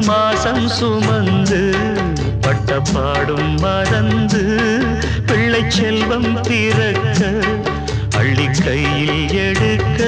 மாசம் சுமந்து பட்ட பாடும் மறந்து பிள்ளை செல்வம் பிறக்க அள்ளி கையில் எடுக்க